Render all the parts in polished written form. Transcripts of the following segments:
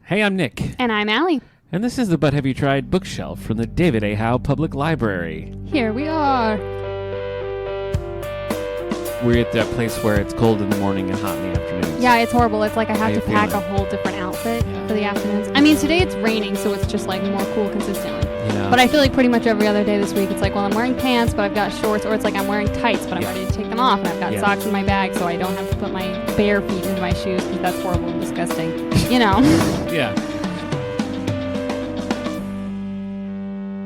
Hey, I'm Nick. And I'm Allie. And this is the But Have You Tried bookshelf from the David A. Howe Public Library. Here we are. We're at that place where it's cold in the morning and hot in the afternoon. Yeah, it's horrible. It's like I How have you to pack feeling? a whole different outfit for the afternoons. I mean, today it's raining, so it's just like more cool consistently. Yeah. But I feel like pretty much every other day this week, it's like, well, I'm wearing pants, but I've got shorts, or it's like I'm wearing tights, but I'm ready to take them off, and I've got socks in my bag, so I don't have to put my bare feet into my shoes, because that's horrible and disgusting. You know? Yeah.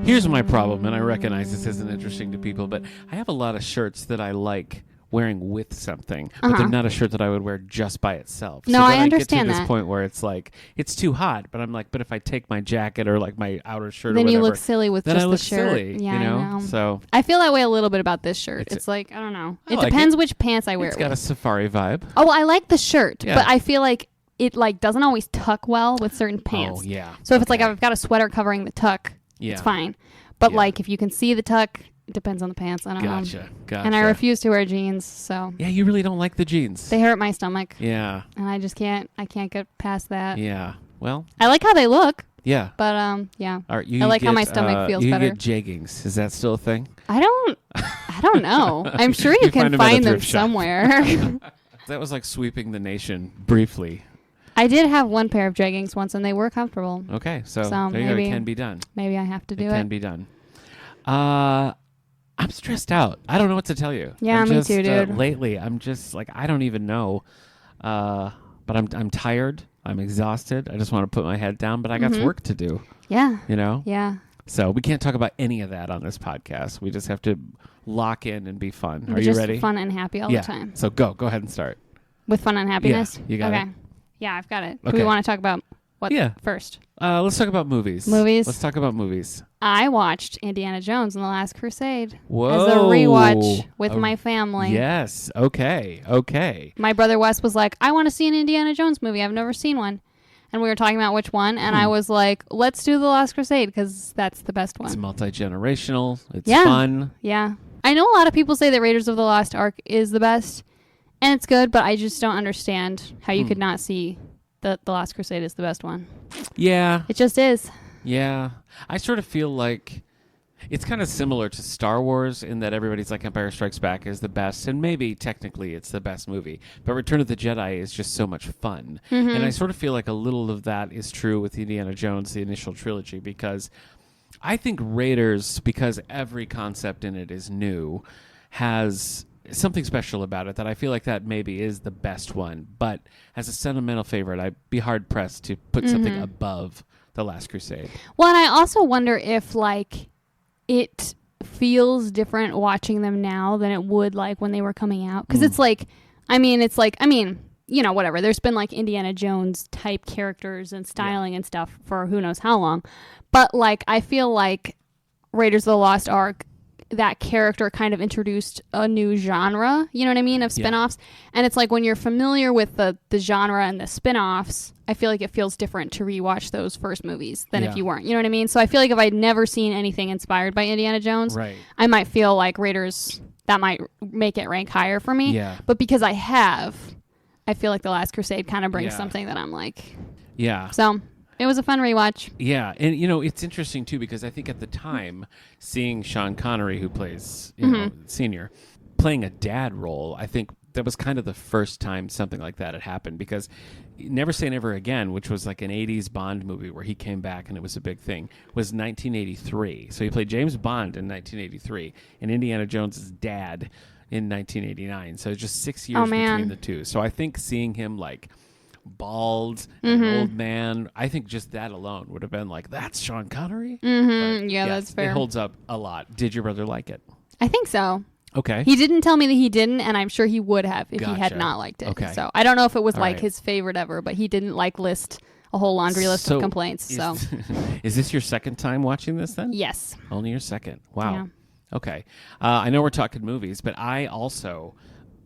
Here's my problem, and I recognize this isn't interesting to people, but I have a lot of shirts that I like wearing with something, but they're not a shirt that I would wear just by itself. No, so I then understand I get to that. this point where it's like, it's too hot, but I'm like, but if I take my jacket or like my outer shirt Then or whatever, you look silly with then just I the look shirt. silly, Yeah, you know? I know. So I feel that way a little bit about this shirt. It's like, I don't know. I It like depends it. which pants I wear it's it got with. a safari vibe. Oh, I like the shirt, Yeah. but I feel like it like doesn't always tuck well with certain pants. Oh, yeah. So if it's like I've got a sweater covering the tuck, it's fine. But like if you can see the tuck, it depends on the pants. I don't know. Gotcha. And I refuse to wear jeans, so Yeah, you really don't like the jeans. they hurt my stomach. Yeah. And I just can't get past that. Yeah. Well, I like how they look, yeah. but yeah. All right, I like how my stomach feels you better. get jeggings. Is that still a thing? I don't know. I'm sure you can find them at a find them thrift shop. somewhere. That was like sweeping the nation briefly. I did have one pair of jeggings once, and they were comfortable. Okay, so So there you go. It maybe- can be done. Maybe I have to do It it. can be done. I'm stressed out. I don't know what to tell you. Yeah, I'm me just, too, dude. Lately, I'm just like, I don't even know. But I'm tired. I'm exhausted. I just want to put my head down, but I got work to do, Yeah. you know? Yeah. So we can't talk about any of that on this podcast. We just have to lock in and be fun. Are you Just ready? fun and happy all Yeah. the time. So go ahead and start. With fun and happiness? you got okay. it. Yeah, I've got it. Do Okay. we want to talk about what first? Let's talk about movies. Let's talk about movies. I watched Indiana Jones and the Last Crusade Whoa. as a rewatch with my family. Yes. Okay. My brother Wes was like, I want to see an Indiana Jones movie. I've never seen one. And we were talking about which one, and I was like, let's do The Last Crusade, because that's the best one. It's multi-generational. It's Yeah. fun. Yeah. I know a lot of people say that Raiders of the Lost Ark is the best, and it's good, but I just don't understand how you could not see that The Last Crusade is the best one. Yeah. It just is. Yeah. I sort of feel like it's kind of similar to Star Wars in that everybody's like Empire Strikes Back is the best, and maybe technically it's the best movie. But Return of the Jedi is just so much fun. And I sort of feel like a little of that is true with Indiana Jones, the initial trilogy, because I think Raiders, because every concept in it is new, has something special about it that I feel like that maybe is the best one. But as a sentimental favorite, I'd be hard-pressed to put something above The Last Crusade. Well, and I also wonder if, like, it feels different watching them now than it would, like, when they were coming out. Because it's like, you know, whatever. There's been, like, Indiana Jones type characters and styling and stuff for who knows how long. But, like, I feel like Raiders of the Lost Ark, that character kind of introduced a new genre, you know what I mean, of spin-offs. And it's like when you're familiar with the genre and the spin-offs, I feel like it feels different to rewatch those first movies than if you weren't. You know what I mean? So I feel like if I'd never seen anything inspired by Indiana Jones, I might feel like Raiders, that might make it rank higher for me. Yeah. But because I have, I feel like The Last Crusade kind of brings something that I'm like. Yeah. So it was a fun rewatch. Yeah, and you know, it's interesting too because I think at the time seeing Sean Connery, who plays know, senior, playing a dad role, I think that was kind of the first time something like that had happened, because Never Say Never Again, which was like an 80s Bond movie where he came back and it was a big thing, was 1983. So he played James Bond in 1983 and Indiana Jones' dad in 1989. So just 6 years between the two. So I think seeing him like bald and an old man, I think just that alone would have been like, that's Sean Connery. But Yeah, that's fair. It holds up a lot. Did your brother like it? I think so. Okay. He didn't tell me that he didn't, and I'm sure he would have if he Gotcha. had not liked it. Okay. So I don't know if it was All like right. his favorite ever, but he didn't like list a whole laundry list of complaints. So Is this your second time watching this then? yes. Only your second. Wow. Yeah. Okay. I know we're talking movies, but I also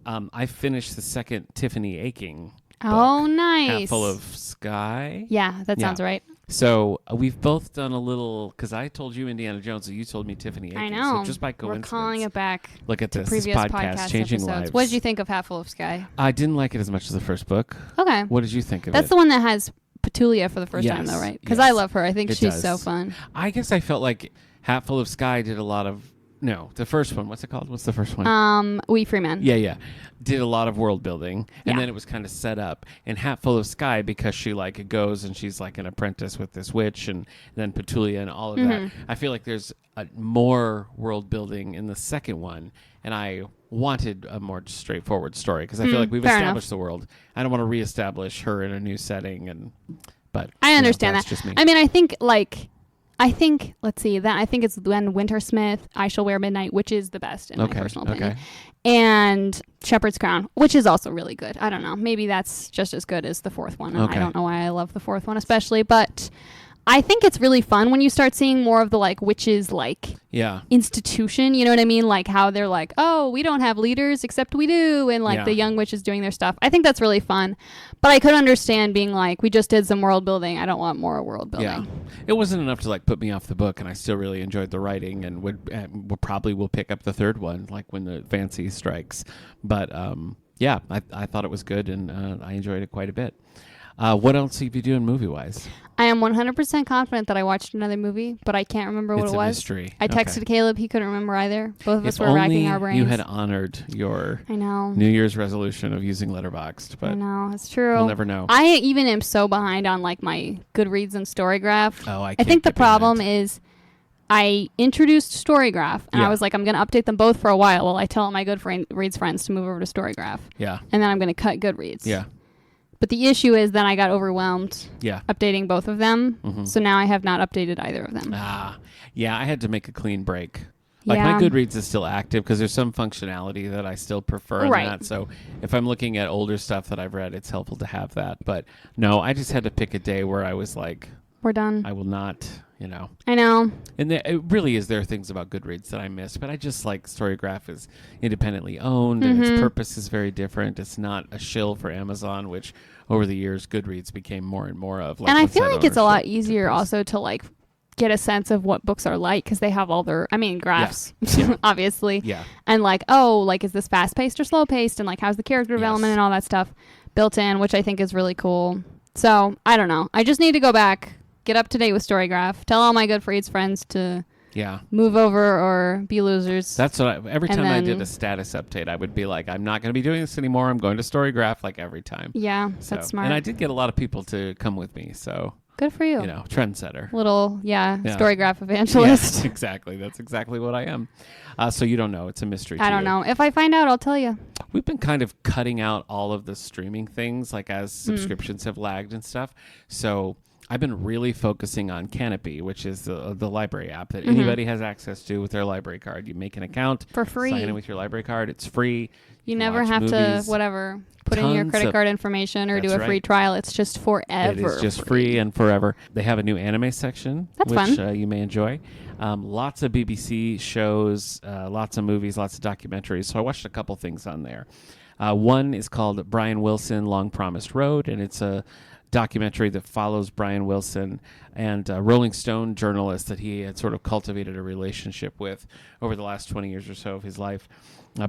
I finished the second Tiffany Aching book, Oh, nice. Hatful of Sky. Yeah, that sounds right. So we've both done a little, because I told you Indiana Jones and you told me Tiffany Aching. I know. So just by coincidence. We're calling it back. Look at this Previous podcast, Changing episodes. Lives. What did you think of Hatful of Sky? I didn't like it as much as the first book. Okay. What did you think of That's it? the one that has Petulia for the first time, though, right? Because I love her. I think she's so fun. I guess I felt like Hatful of Sky did a lot of... No, the first one. What's it called? What's the first one? We Free Men. Yeah. Did a lot of world building, and then it was kind of set up. And Hatful of Sky, because she like goes and she's like an apprentice with this witch, and then Petulia and all of that. I feel like there's more world building in the second one, and I wanted a more straightforward story because I feel like we've established the world. I don't want to reestablish her in a new setting, but I understand that. Just me. I mean, I think let's see, that I think it's when Wintersmith, I Shall Wear Midnight, which is the best in my personal opinion. And Shepherd's Crown, which is also really good. I don't know. Maybe that's just as good as the fourth one. I don't know why I love the fourth one especially, but I think it's really fun when you start seeing more of the like witches like institution, you know what I mean? Like how they're like, oh, we don't have leaders except we do, and like the young witches doing their stuff. I think that's really fun. But I could understand being like, we just did some world building. I don't want more world building. Yeah. It wasn't enough to like put me off the book, and I still really enjoyed the writing, and would probably will pick up the third one like when the fancy strikes. But I thought it was good, and I enjoyed it quite a bit. What else have you doing movie-wise? I am 100% confident that I watched another movie, but I can't remember what it was. It's a mystery. I texted Caleb. He couldn't remember either. Both of us were racking our brains. You had honored your New Year's resolution of using Letterboxd, but I know, it's true. We'll never know. I even am so behind on like my Goodreads and Storygraph. Oh, I think the problem is I introduced Storygraph, and I was like, I'm going to update them both for a while I tell my Goodreads friends to move over to Storygraph. Yeah. And then I'm going to cut Goodreads. Yeah. But the issue is then I got overwhelmed updating both of them. Mm-hmm. So now I have not updated either of them. Yeah, I had to make a clean break. Like my Goodreads is still active because there's some functionality that I still prefer in that. So if I'm looking at older stuff that I've read, it's helpful to have that. But no, I just had to pick a day where I was like, we're done. I will not, I know. And it really is, there are things about Goodreads that I miss, but I just like Storygraph is independently owned and its purpose is very different. It's not a shill for Amazon, which over the years Goodreads became more and more of. Like, and I feel like it's a lot easier also to like get a sense of what books are like because they have all their, graphs, obviously. Yeah. And like, oh, like is this fast paced or slow paced, and like how's the character development and all that stuff built in, which I think is really cool. So I don't know. I just need to go back, get up to date with Storygraph, tell all my Goodreads friends to move over or be losers. That's what every time I did a status update, I would be like, I'm not going to be doing this anymore. I'm going to Storygraph like every time. Yeah, that's smart. And I did get a lot of people to come with me. So good for you. Trendsetter. Little, Storygraph evangelist. Yeah, exactly. That's exactly what I am. So you don't know. It's a mystery to I don't know. If I find out, I'll tell you. We've been kind of cutting out all of the streaming things, like as subscriptions have lagged and stuff. So I've been really focusing on Canopy, which is the library app that anybody has access to with their library card. You make an account. For free. Sign in with your library card. It's free. You never have movies, to, put in your credit card information or do a free trial. It's just forever. It is just free and forever. They have a new anime section, which you may enjoy. Lots of BBC shows, lots of movies, lots of documentaries. So I watched a couple things on there. One is called Brian Wilson, Long Promised Road, and it's a documentary that follows Brian Wilson and a Rolling Stone journalist that he had sort of cultivated a relationship with over the last 20 years or so of his life.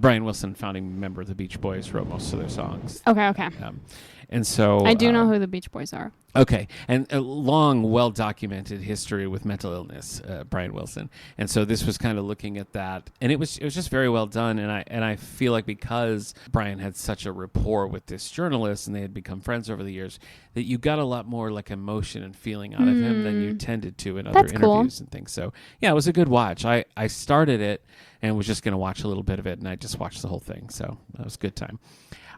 Brian Wilson, founding member of the Beach Boys, wrote most of their songs. Okay. And so I do know who the Beach Boys are. Okay, and a long, well-documented history with mental illness, Brian Wilson, and so this was kind of looking at that, and it was just very well done, and I feel like because Brian had such a rapport with this journalist, and they had become friends over the years, that you got a lot more like emotion and feeling out of him than you tended to in other interviews and things. So yeah, it was a good watch. I started it and was just going to watch a little bit of it, and I just watched the whole thing, so that was a good time.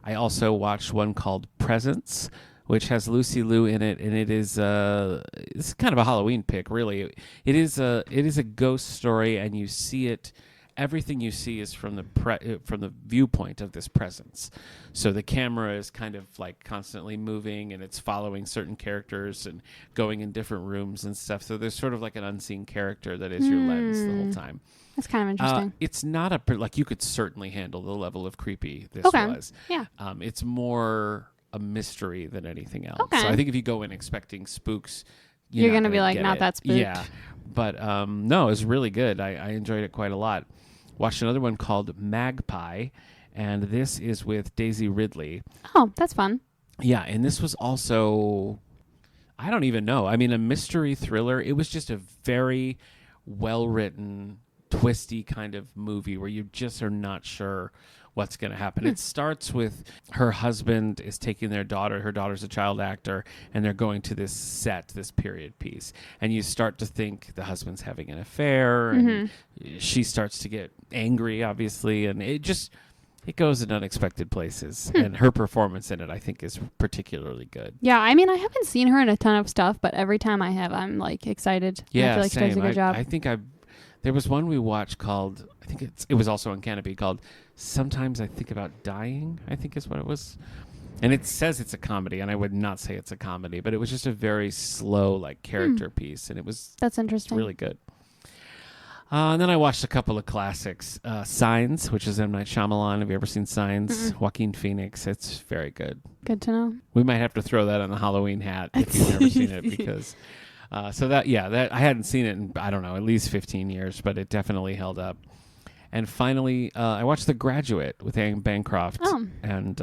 I also watched one called Presence, which has Lucy Liu in it, and it is it's kind of a Halloween pick, really. It is a ghost story, and you see it. Everything you see is from the viewpoint of this presence. So the camera is kind of like constantly moving, and it's following certain characters and going in different rooms and stuff. So there's sort of like an unseen character that is your lens the whole time. That's kind of interesting. It's not like you could certainly handle the level of creepy this was. Yeah. It's more a mystery than anything else. Okay. So I think if you go in expecting spooks, you're going to be like, not that spooked. Yeah. But no, it was really good. I enjoyed it quite a lot. Watched another one called Magpie, and this is with Daisy Ridley. Oh, that's fun. Yeah, and this was also I don't even know. I mean, a mystery thriller. It was just a very well-written, twisty kind of movie where you just are not sure what's going to happen. It starts with her husband is taking their daughter. Her daughter's a child actor, and they're going to this set, this period piece. And you start to think the husband's having an affair, and she starts to get angry, obviously, and it goes in unexpected places. And her performance in it, I think, is particularly good. Yeah, I mean, I haven't seen her in a ton of stuff, but every time I have, I'm like excited. Yeah, I feel like same. she does a good job. I think there was one we watched called, I think it was also on Canopy, called Sometimes I Think About Dying, I think is what it was. And it says it's a comedy, and I would not say it's a comedy, but it was just a very slow, like, character piece, and That's interesting. really good. And then I watched a couple of classics. Signs, which is M. Night Shyamalan. Have you ever seen Signs? Joaquin Phoenix. It's very good. Good to know. We might have to throw that on the Halloween hat if you've never seen it, because... that I hadn't seen it in, I don't know, at least 15 years, but it definitely held up. And finally, I watched The Graduate with Anne Bancroft and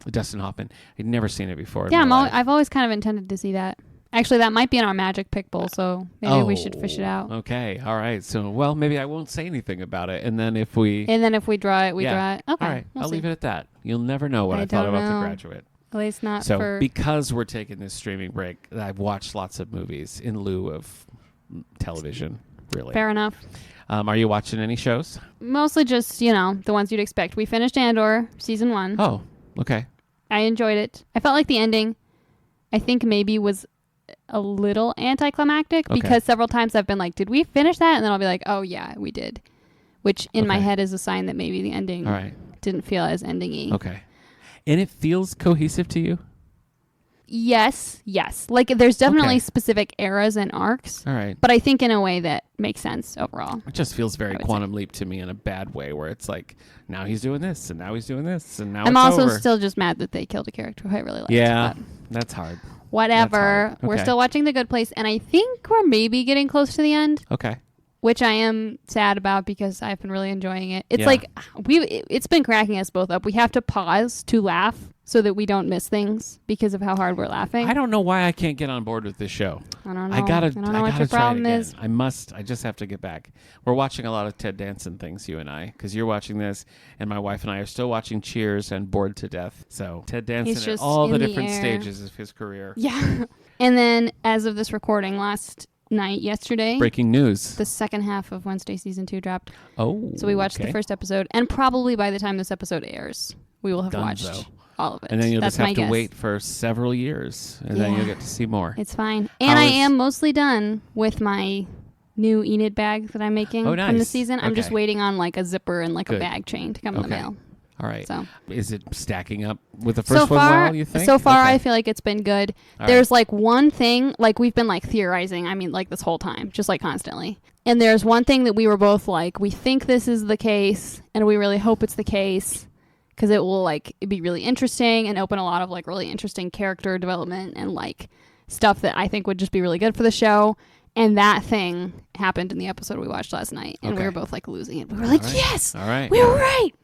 Dustin Hoffman. I'd never seen it before. Yeah, I've always kind of intended to see that. Actually, that might be in our Magic Pick Bowl, so maybe we should fish it out. Okay, all right. So, well, maybe I won't say anything about it, and then if we draw it, we draw it. Okay, all right. I'll leave it at that. You'll never know what I thought about The Graduate. At least not because we're taking this streaming break, I've watched lots of movies in lieu of television, really. Fair enough. Are you watching any shows? Mostly just, the ones you'd expect. We finished Andor, season 1. Oh, okay. I enjoyed it. I felt like the ending, I think maybe was a little anticlimactic because several times I've been like, did we finish that? And then I'll be like, oh, yeah, we did. Which in my head is a sign that maybe the ending didn't feel as ending-y. Okay. And it feels cohesive to you? Yes. Like, there's definitely specific eras and arcs. All right. But I think in a way that makes sense overall. It just feels very Quantum Leap to me in a bad way, where it's like, now he's doing this, and now he's doing this, and now I'm it's also over. still just mad that they killed a character who I really liked. Yeah, that's hard. Whatever. That's hard. Okay. We're still watching The Good Place, and I think we're maybe getting close to the end. Okay. Which I am sad about because I've been really enjoying it. It's like it's been cracking us both up. We have to pause to laugh so that we don't miss things because of how hard we're laughing. I don't know why I can't get on board with this show. I don't know. I don't know what your problem is. I just have to get back. We're watching a lot of Ted Danson things, you and I, because you're watching this, and my wife and I are still watching Cheers and Bored to Death. So Ted Danson at all the different stages of his career. Yeah. And then, as of this recording, yesterday, breaking news, the second half of Wednesday season 2 dropped. Oh, so we watched the first episode, and probably by the time this episode airs, we will have watched all of it. And then you'll just have to wait for several years, and then you'll get to see more. It's fine. And I am mostly done with my new Enid bag that I'm making from the season. I'm just waiting on like a zipper and like a bag chain to come in the mail. All right. So, is it stacking up with the first one well, you think? So far, I feel like it's been good. There's like one thing, like we've been like theorizing, I mean, like this whole time, just like constantly. And there's one thing that we were both like, we think this is the case, and we really hope it's the case, because it will like be really interesting and open a lot of like really interesting character development and like stuff that I think would just be really good for the show. And that thing happened in the episode we watched last night, and we were both like losing it. We were like, yes, we were right.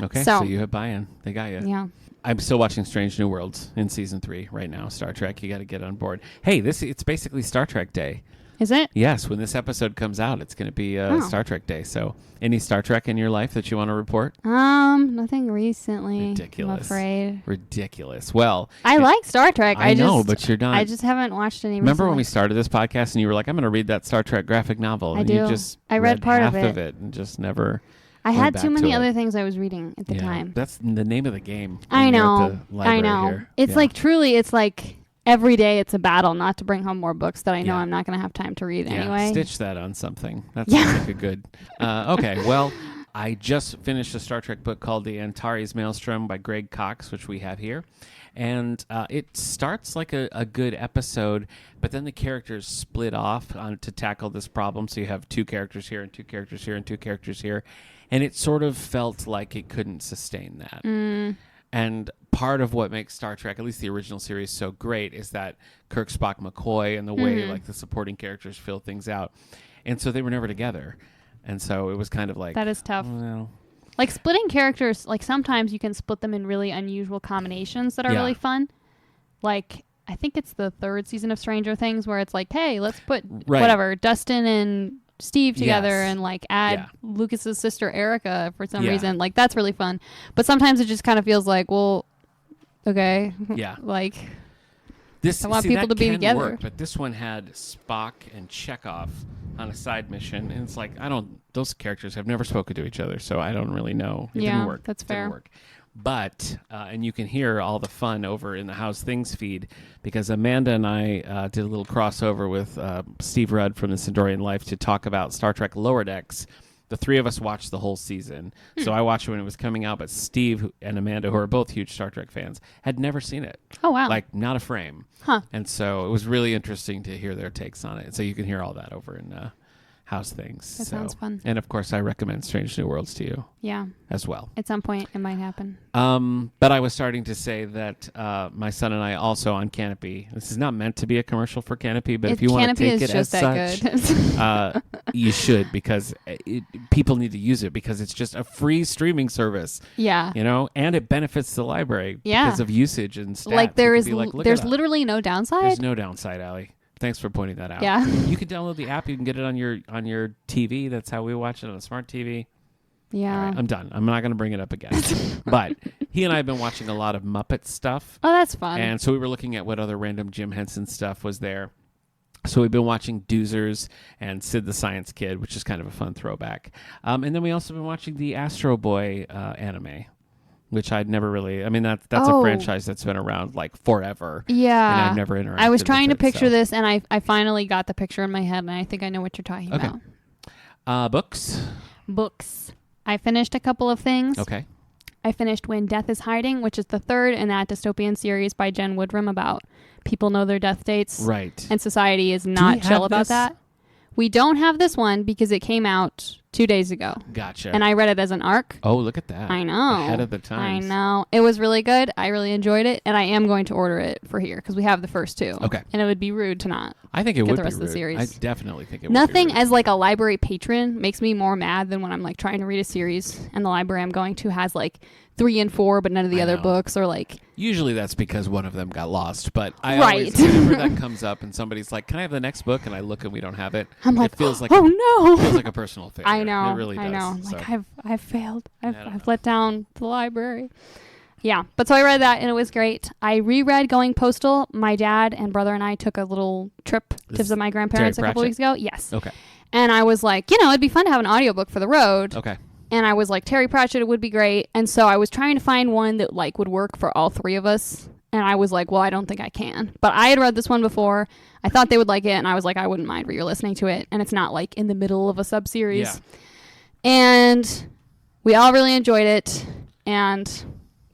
Okay, so you have buy-in. They got you. Yeah. I'm still watching Strange New Worlds in season 3 right now. Star Trek. You got to get on board. Hey, it's basically Star Trek Day. Is it? Yes. When this episode comes out, it's going to be Star Trek Day. So, any Star Trek in your life that you want to report? Nothing recently. Ridiculous. I'm afraid. Ridiculous. Well, I like Star Trek. I know, but you're not. I just haven't watched any. Remember when we started this podcast and you were like, "I'm going to read that Star Trek graphic novel," and you just read part half of it and just never. I had too many other things I was reading at the time. That's the name of the game. I know. Here. It's like truly, it's like every day it's a battle not to bring home more books that I know I'm not going to have time to read anyway. Stitch that on something. That sounds like a good. Okay, well, I just finished a Star Trek book called The Antares Maelstrom by Greg Cox, which we have here. And it starts like a good episode, but then the characters split off to tackle this problem. So you have 2 characters here and 2 characters here and 2 characters here. And it sort of felt like it couldn't sustain that. And part of what makes Star Trek, at least the original series, so great is that Kirk, Spock, McCoy, and the way like the supporting characters fill things out. And so they were never together. And so it was kind of like... That is tough. Well, like splitting characters, like sometimes you can split them in really unusual combinations that are really fun. Like, I think it's the 3rd season of Stranger Things where it's like, hey, let's put Right. whatever Dustin and Steve together Yes. and like add Yeah. Lucas's sister Erica for some Yeah. reason. Like that's really fun. But sometimes it just kind of feels like, well, okay, Yeah. like This I want see, people that to be can together. work, but this one had Spock and Chekhov on a side mission, and it's like those characters have never spoken to each other, so I don't really know. It Yeah, didn't work. that's It didn't fair. work. But and you can hear all the fun over in the How's Things feed because Amanda and I did a little crossover with Steve Rudd from the Sindorian Life to talk about Star Trek Lower Decks. The 3 of us watched the whole season. So I watched it when it was coming out, but Steve and Amanda, who are both huge Star Trek fans, had never seen it. Oh wow. Like, not a frame. Huh. And so it was really interesting to hear their takes on it. So you can hear all that over in How's Things. That sounds fun. And, of course, I recommend Strange New Worlds to you Yeah. as well. At some point it might happen. But I was starting to say that my son and I also on Canopy. This is not meant to be a commercial for Canopy, but if you want to Canopy take is it as just that such, good. you should because people need to use it because it's just a free streaming service, Yeah. you know, and it benefits the library Yeah. because of usage and stats. Like It there could is be like, look there's it up. literally no downside. There's no downside, Allie. Thanks for pointing that out. Yeah. You can download the app. You can get it on your TV. That's how we watch it on a smart TV. Yeah. All right, I'm done. I'm not going to bring it up again. But he and I have been watching a lot of Muppet stuff. Oh, that's fun. And so we were looking at what other random Jim Henson stuff was there. So we've been watching Doozers and Sid the Science Kid, which is kind of a fun throwback. And then we also been watching the Astro Boy anime, which I'd never really... I mean, that's a Oh. franchise that's been around like forever. Yeah. And I've never interacted I was with trying to it, picture so. this, and I finally got the picture in my head, and I think I know what you're talking Okay. about. Books? Books. I finished a couple of things. Okay. I finished When Death is Hiding, which is the 3rd in that dystopian series by Jen Woodrum about people know their death dates. Right. And society is not we chill have about this? that. We don't have this one because it came out 2 days ago. Gotcha. And I read it as an arc. Oh, look at that. I know. Ahead of the times. I know. It was really good. I really enjoyed it. And I am going to order it for here because we have the first 2. Okay. And it would be rude to not. I think it Get would the rest be of the rude. series. I definitely think it would Nothing be rude. as like a library patron makes me more mad than when I'm like trying to read a series and the library I'm going to has like 3 and 4 but none of the I other know. books or like Usually that's because one of them got lost, but I Right. always, whenever that comes up and somebody's like, can I have the next book? And I look and we don't have it. I'm like, it feels like oh it feels no. like a personal failure. I know. It really does. I know. So. Like I've failed. I don't know. I've let down the library. Yeah. But so I read that and it was great. I reread Going Postal. My dad and brother and I took a little trip to This visit my grandparents a Terry couple Pratchett? weeks ago. Yes. Okay. And I was like, it'd be fun to have an audiobook for the road. Okay. And I was like, Terry Pratchett, it would be great. And so I was trying to find one that like would work for all 3 of us. And I was like, well, I don't think I can. But I had read this one before. I thought they would like it. And I was like, I wouldn't mind re-listening to it. And it's not like in the middle of a sub-series. Yeah. And we all really enjoyed it. And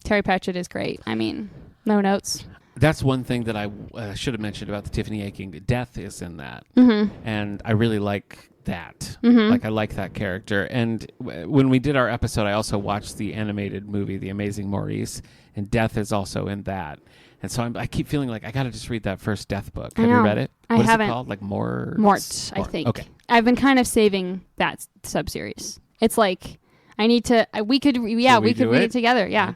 Terry Pratchett is great. I mean, no notes. That's one thing that I should have mentioned about the Tiffany Aching. Death is in that. Mm-hmm. And I really like that. Mm-hmm. Like, I like that character. And when we did our episode, I also watched the animated movie, The Amazing Maurice, and Death is also in that. And so I keep feeling like I got to just read that first Death book. I Have you know. read it? I What is haven't. it called? Like Mort, I think. Okay. I've been kind of saving that sub-series. It's like, I need to, we could read do it it? Okay. together. Yeah.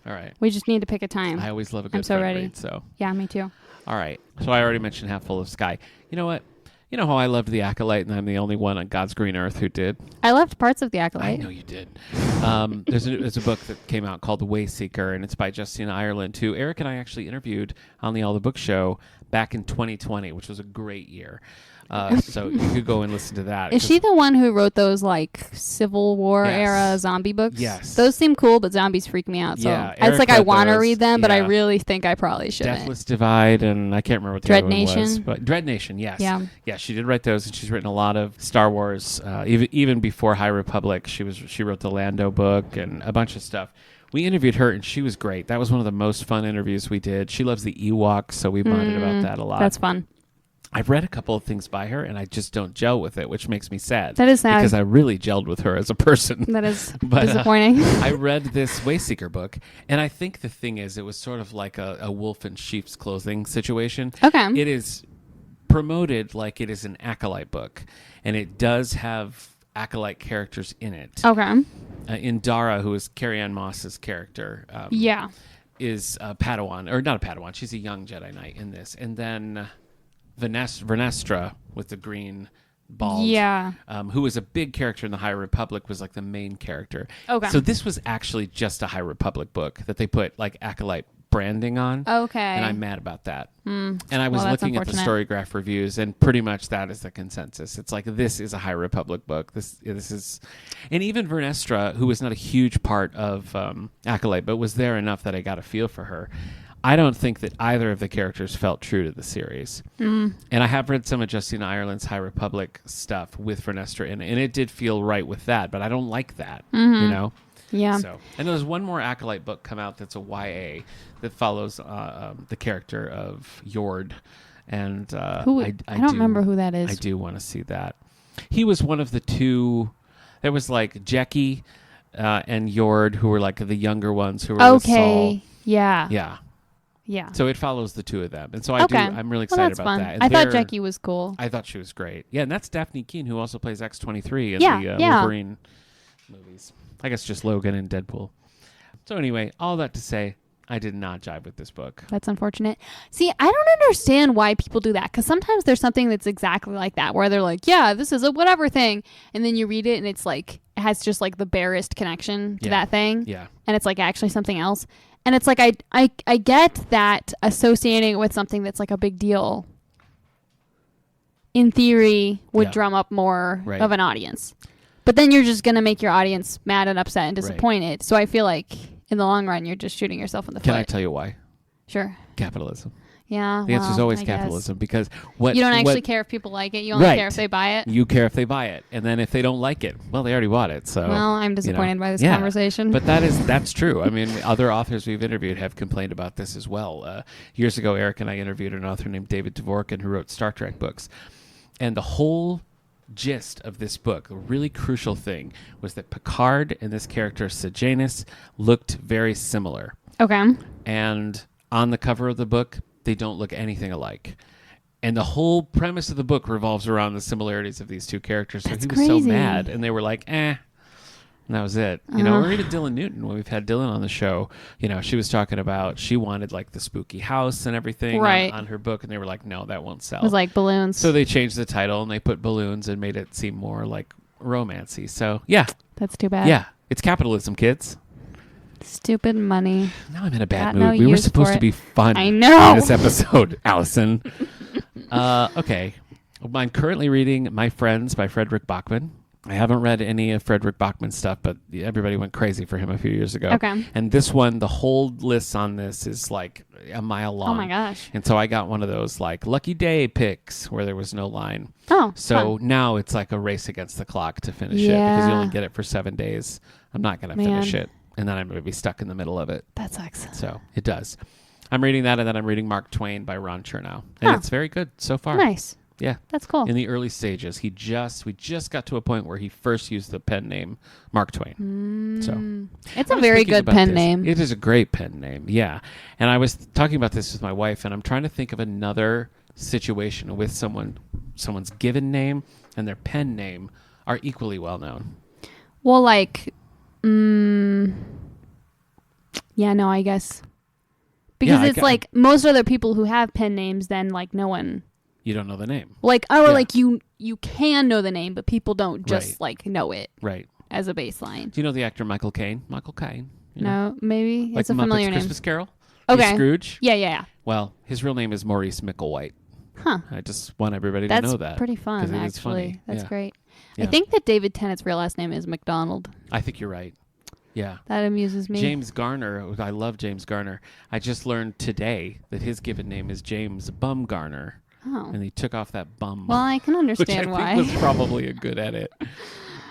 All right. We just need to pick a time. I always love a good I'm so friend ready. read, so. Yeah, me too. All right. So I already mentioned Half Full of Sky. You know what? You know how I loved The Acolyte, and I'm the only one on God's green earth who did? I loved parts of The I Acolyte. know you did. There's a book that came out called The Wayseeker, and it's by Justina Ireland, who Eric and I actually interviewed on the All the Book Show back in 2020, which was a great year. So you could go and listen to that. Is she the one who wrote those like Civil War Yes. era zombie books? Yes. Those seem cool, but zombies freak me out. So Yeah, it's Eric like I read want to those. read them, but I Yeah. really think I probably shouldn't. Deathless Divide, and I can't remember what the Dread other one was. Nation? But Dread Nation, yes. Yeah. Yeah, she did write those, and she's written a lot of Star Wars. Even before High Republic, she wrote the Lando book and a bunch of stuff. We interviewed her, and she was great. That was one of the most fun interviews we did. She loves the Ewoks, so we bonded about that a lot. That's fun. I've read a couple of things by her, and I just don't gel with it, which makes me sad. That is sad. Because I really gelled with her as a person. That is But, disappointing. I read this Wayseeker book, and I think the thing is, it was sort of like a wolf in sheep's clothing situation. Okay. It is promoted like it is an Acolyte book, and it does have Acolyte characters in it. Okay. In Dara, who is Carrie Ann Moss's character. Yeah. is a Padawan, or not a Padawan. She's a young Jedi Knight in this. And then Vernestra with the green bald, who was a big character in the High Republic, was like the main character. Okay. So this was actually just a High Republic book that they put like Acolyte branding on. Okay. And I'm mad about that. And I was Well, that's looking at the Storygraph reviews, and pretty much that is the consensus. It's like, this is a High Republic book. This is, and even Vernestra, who was not a huge part of Acolyte, but was there enough that I got a feel for her. I don't think that either of the characters felt true to the series. And I have read some of Justina Ireland's High Republic stuff with Vernestra in it, and it did feel right with that, but I don't like that, you know? Yeah. So, and there's one more Acolyte book come out that's a YA that follows the character of Yord. And I don't remember who that is. I do want to see that. He was one of the two. There was like Jecki and Yord, who were like the younger ones who were with Saul. Yeah. Yeah. Yeah. So it follows the two of them. And so I'm really Well, excited that's about fun. that. And I thought Jecki was cool. I thought she was great. Yeah, and that's Daphne Keane, who also plays X-23 in the Wolverine movies. I guess just Logan and Deadpool. So anyway, all that to say, I did not jive with this book. That's unfortunate. See, I don't understand why people do that, because sometimes there's something that's exactly like that, where they're like, yeah, this is a whatever thing, and then you read it and it's like, it has just like the barest connection to that thing. Yeah. And it's like actually something else. And it's like, I get that associating it with something that's like a big deal, in theory, would drum up more of an audience. But then you're just going to make your audience mad and upset and disappointed. Right. So I feel like in the long run, you're just shooting yourself in the foot. Can I tell you why? Sure. Capitalism. Yeah. The answer is always capitalism, because you don't actually care if people like it. You only care if they buy it. You care if they buy it, and then if they don't like it, well, they already bought it. So well, I'm disappointed by this conversation. But that's true. I mean, other authors we've interviewed have complained about this as well. Years ago, Eric and I interviewed an author named David Dvorkin, who wrote Star Trek books, and the whole gist of this book, a really crucial thing, was that Picard and this character Sejanus looked very similar. Okay. And on the cover of the book, they don't look anything alike. And the whole premise of the book revolves around the similarities of these two characters. So he was so mad, and they were like, and that was it. You know, or even Dylan Newton, when we've had Dylan on the show, you know, she was talking about, she wanted like the spooky house and everything on her book, and they were like, no, that won't sell. It was like balloons. So they changed the title, and they put balloons and made it seem more like romancy. So, yeah. That's too bad. Yeah. It's capitalism, kids. Stupid money. Now I'm in a bad mood. We were supposed to be fun. I know. In this episode, Allison. Okay. I'm currently reading My Friends by Frederick Bachman. I haven't read any of Frederick Bachman's stuff, but everybody went crazy for him a few years ago. Okay. And this one, the whole list on this is like a mile long. Oh my gosh. And so I got one of those like lucky day picks where there was no line. Oh. So now it's like a race against the clock to finish it, because you only get it for 7 days. I'm not going to finish it. And then I'm going to be stuck in the middle of it. That sucks. So it does. I'm reading that, and then I'm reading Mark Twain by Ron Chernow. And it's very good so far. Nice. Yeah. That's cool. In the early stages. We just got to a point where he first used the pen name Mark Twain. So it's a very good pen name. It is a great pen name. Yeah. And I was talking about this with my wife, and I'm trying to think of another situation with someone's given name and their pen name are equally well known. Well, like, yeah, no, I guess. Because it's like most other people who have pen names, then like no one. You don't know the name. Like, like you can know the name, but people don't just like know it. Right. As a baseline. Do you know the actor Michael Caine? Michael Caine. No, maybe. Like it's a familiar Muppets name. Christmas Carol? Okay. Scrooge? Yeah. Well, his real name is Maurice Micklewhite. Huh. I just want everybody to know that. That's pretty fun, actually. It's funny. That's great. Yeah. I think that David Tennant's real last name is McDonald. I think you're right. Yeah. That amuses me. James Garner. I love James Garner. I just learned today that his given name is James Bumgarner. Oh. And he took off that bum. Well, I can understand which I why. think was probably a good edit.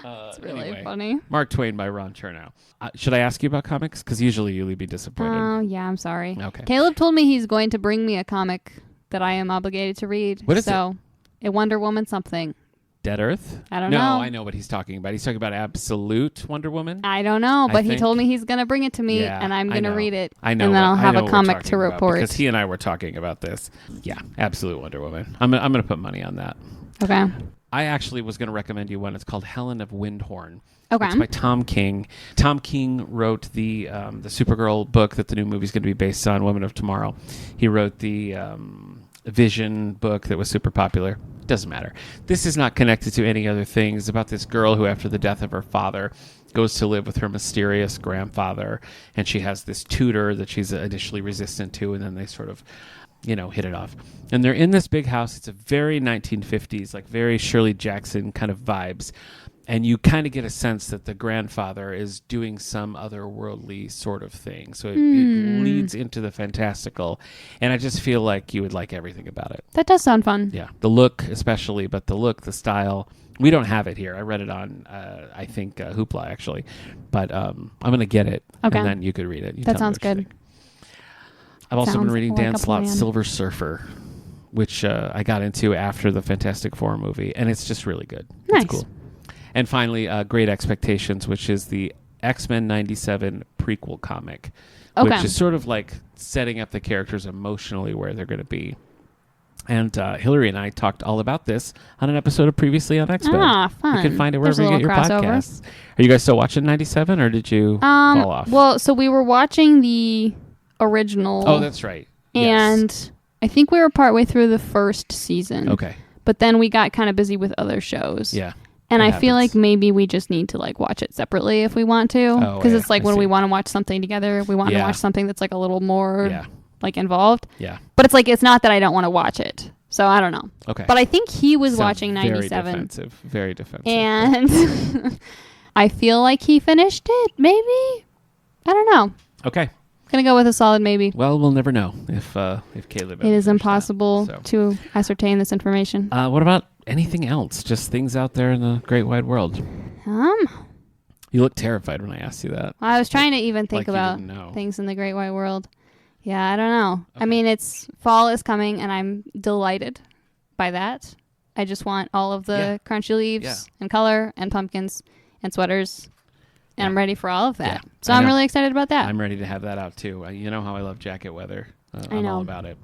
It's really anyway, funny. Mark Twain by Ron Chernow. Should I ask you about comics? Because usually you'll be disappointed. Oh, yeah, I'm sorry. Okay. Caleb told me he's going to bring me a comic that I am obligated to read. What is it? A Wonder Woman something. Dead Earth? I don't know. No, I know what he's talking about. He's talking about Absolute Wonder Woman? I don't know, but he told me he's going to bring it to me, and I'm going to read it. I know. And then I'll have a comic to report. Because he and I were talking about this. Yeah, Absolute Wonder Woman. I'm going to put money on that. Okay. I actually was going to recommend you one. It's called Helen of Windhorn. Okay. It's by Tom King. Tom King wrote the Supergirl book that the new movie is going to be based on, Women of Tomorrow. He wrote the Vision book that was super popular. Doesn't matter. This is not connected to any other thing. It's about this girl who, after the death of her father, goes to live with her mysterious grandfather, and she has this tutor that she's initially resistant to, and then they sort of, hit it off. And they're in this big house. It's a very 1950s, like very Shirley Jackson kind of vibes. And you kind of get a sense that the grandfather is doing some otherworldly sort of thing. So it leads into the fantastical. And I just feel like you would like everything about it. That does sound fun. Yeah. The look especially, but the style. We don't have it here. I read it on, I think, Hoopla, actually. But I'm going to get it. Okay. And then you could read it. That sounds good. I've also been reading like Dan Slott's Silver Surfer, which I got into after the Fantastic Four movie. And it's just really good. Nice. It's cool. And finally, Great Expectations, which is the X-Men 97 prequel comic, which is sort of like setting up the characters emotionally where they're going to be. And Hillary and I talked all about this on an episode of Previously on X-Men. Ah, fun. You can find it wherever you get your podcasts. Are you guys still watching 97, or did you fall off? Well, so we were watching the original. Oh, that's right. And yes. I think we were partway through the first season. Okay. But then we got kind of busy with other shows. Yeah. And I feel like maybe we just need to like watch it separately if we want to. Because it's like when we want to watch something together, we want to watch something that's like a little more like involved. Yeah. But it's like, it's not that I don't want to watch it. So I don't know. Okay. But I think he was watching 97. Very defensive. And I feel like he finished it, maybe? I don't know. Okay. Gonna go with a solid maybe. Well, we'll never know if Caleb. It is impossible to ascertain this information. What about anything else? Just things out there in the great wide world. You look terrified when I asked you that. I was trying to even think like about things in the great wide world. Yeah, I don't know. Okay. I mean, fall is coming, and I'm delighted by that. I just want all of the crunchy leaves and color and pumpkins and sweaters. And I'm ready for all of that. Yeah, so I'm really excited about that. I'm ready to have that out too. You know how I love jacket weather. I know. I'm all about it.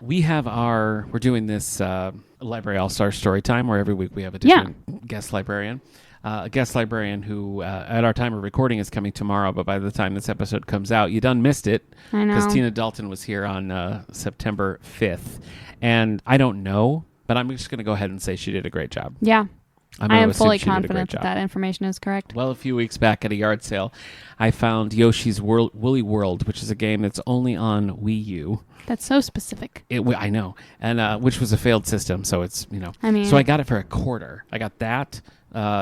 We're doing this Library All-Star Story Time where every week we have a different guest librarian. A guest librarian who, at our time of recording, is coming tomorrow, but by the time this episode comes out, you done missed it. I know. Because Tina Dalton was here on September 5th. And I don't know, but I'm just going to go ahead and say she did a great job. Yeah. I am fully confident that information is correct. Well, a few weeks back at a yard sale, I found Yoshi's Woolly World, which is a game that's only on Wii U. That's so specific. I know, and which was a failed system, so it's I mean, so I got it for $0.25. I got that,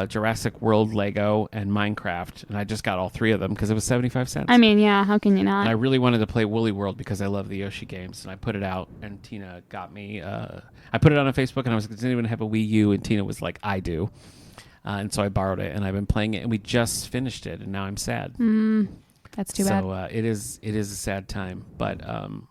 Jurassic World Lego, and Minecraft, and I just got all three of them because it was 75 cents. I mean, yeah, how can you not? And I really wanted to play Woolly World because I love the Yoshi games, and I put it out, and Tina got me. I put it on Facebook, and I was like, does anyone have a Wii U? And Tina was like, I do. And so I borrowed it, and I've been playing it, and we just finished it, and now I'm sad. That's too bad. So it is a sad time, but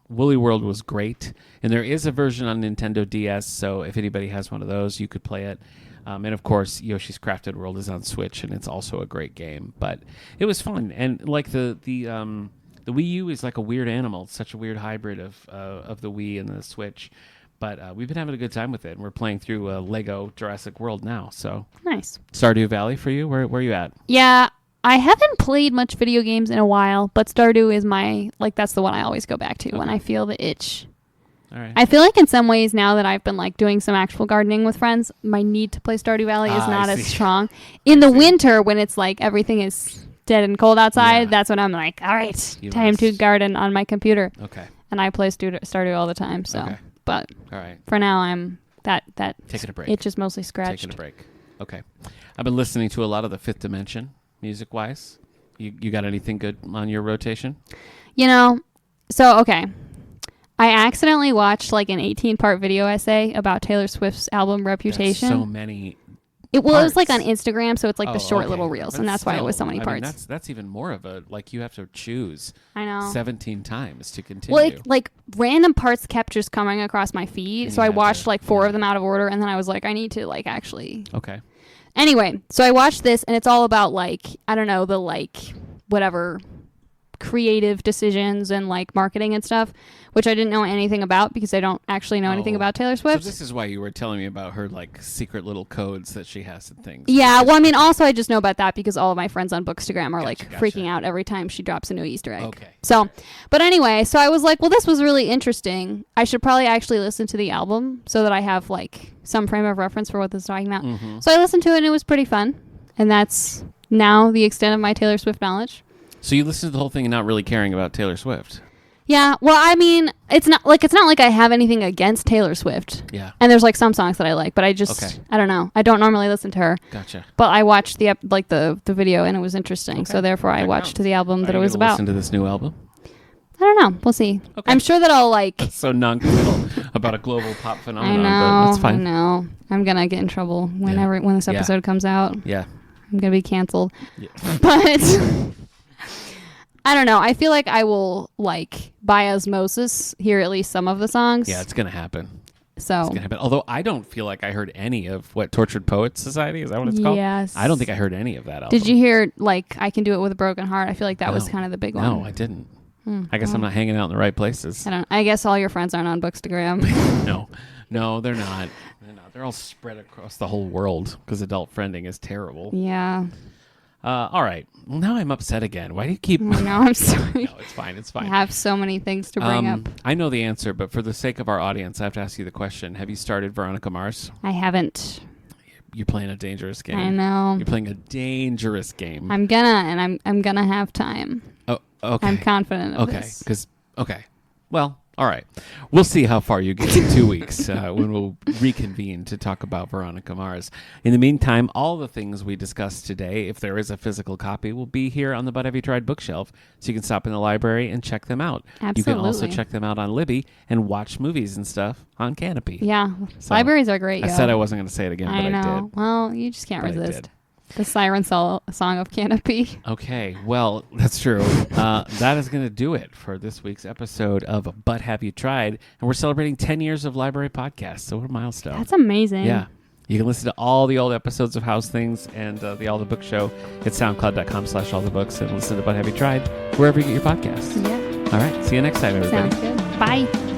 Woolly World was great, and there is a version on Nintendo DS, so if anybody has one of those, you could play it. And of course, Yoshi's Crafted World is on Switch, and it's also a great game. But it was fun, and like the Wii U is like a weird animal. It's such a weird hybrid of the Wii and the Switch. But we've been having a good time with it, and we're playing through Lego Jurassic World now. So nice. Stardew Valley for you? Where are you at? Yeah, I haven't played much video games in a while, but Stardew is that's the one I always go back to when I feel the itch. All right. I feel like in some ways now that I've been like doing some actual gardening with friends, my need to play Stardew Valley is not as strong. In the winter when it's like everything is dead and cold outside, that's when I'm like, all right, time to garden on my computer. Okay. And I play Stardew all the time, so. Okay. But all right. For now, I'm that taking a break. Itch is mostly scratched. Taking a break. Okay. I've been listening to a lot of the Fifth Dimension, music-wise. You got anything good on your rotation? Okay. I accidentally watched like an 18-part video essay about Taylor Swift's album Reputation. That's so many. It was like on Instagram, so it's like the short little reels, and that's why it was so many parts. Mean, that's even more of a you have to choose. I know 17 times to continue. Well, like random parts kept just coming across my feed, so I watched like 4 of them out of order, and then I was like, I need to like actually. Okay. Anyway, so I watched this, and it's all about like I don't know the like whatever creative decisions and like marketing and stuff, which I didn't know anything about because I don't actually know anything about Taylor Swift. So this is why you were telling me about her like secret little codes that she has and things. Yeah, well, I mean, also I just know about that because all of my friends on Bookstagram are freaking out every time she drops a new Easter egg. Okay. So, but anyway, so I was like, well, this was really interesting. I should probably actually listen to the album so that I have like some frame of reference for what this is talking about. Mm-hmm. So I listened to it and it was pretty fun. And that's now the extent of my Taylor Swift knowledge. So you listened to the whole thing and not really caring about Taylor Swift. Yeah, well, I mean, it's not like I have anything against Taylor Swift. Yeah. And there's like some songs that I like, but I just I don't know. I don't normally listen to her. Gotcha. But I watched the video and it was interesting. Okay. So therefore I watched the album that it was about. Listen to this new album? I don't know. We'll see. Okay. I'm sure that I'll like That's so non-committal about a global pop phenomenon, I know, but that's fine. I know. I'm going to get in trouble when this episode comes out. Yeah. I'm going to be canceled. Yeah. But I don't know. I feel like I will, like, by osmosis, hear at least some of the songs. Yeah, it's going to happen. So. It's going to happen. Although I don't feel like I heard any of Tortured Poets Society? Is that what it's called? Yes. I don't think I heard any of that album. Did you hear, like, I Can Do It With a Broken Heart? I feel like that was kind of the big one. No, I didn't. I guess I'm not hanging out in the right places. I guess all your friends aren't on Bookstagram. No, they're not. They're all spread across the whole world because adult friending is terrible. Yeah. All right. Well, now I'm upset again. Why do you keep... No, I'm sorry. No, it's fine. It's fine. I have so many things to bring up. I know the answer, but for the sake of our audience, I have to ask you the question. Have you started Veronica Mars? I haven't. You're playing a dangerous game. I know. You're playing a dangerous game. I'm gonna have time. Oh, okay. I'm confident of this. Well, all right. We'll see how far you get in 2 weeks when we'll reconvene to talk about Veronica Mars. In the meantime, all the things we discussed today, if there is a physical copy, will be here on the But Have You Tried bookshelf, so you can stop in the library and check them out. Absolutely. You can also check them out on Libby and watch movies and stuff on Canopy. Yeah. So, libraries are great. I said I wasn't going to say it again, but I did. Well, you just can't resist. The siren song of Canopy. Okay, well, that's true. That is going to do it for this week's episode of But Have You Tried? And we're celebrating 10 years of library podcasts, so what a milestone. That's amazing. Yeah. You can listen to all the old episodes of House Things and the All the Book Show at soundcloud.com/allthebooks and listen to But Have You Tried? Wherever you get your podcasts. Yeah. All right, see you next time, everybody. Sounds good. Bye.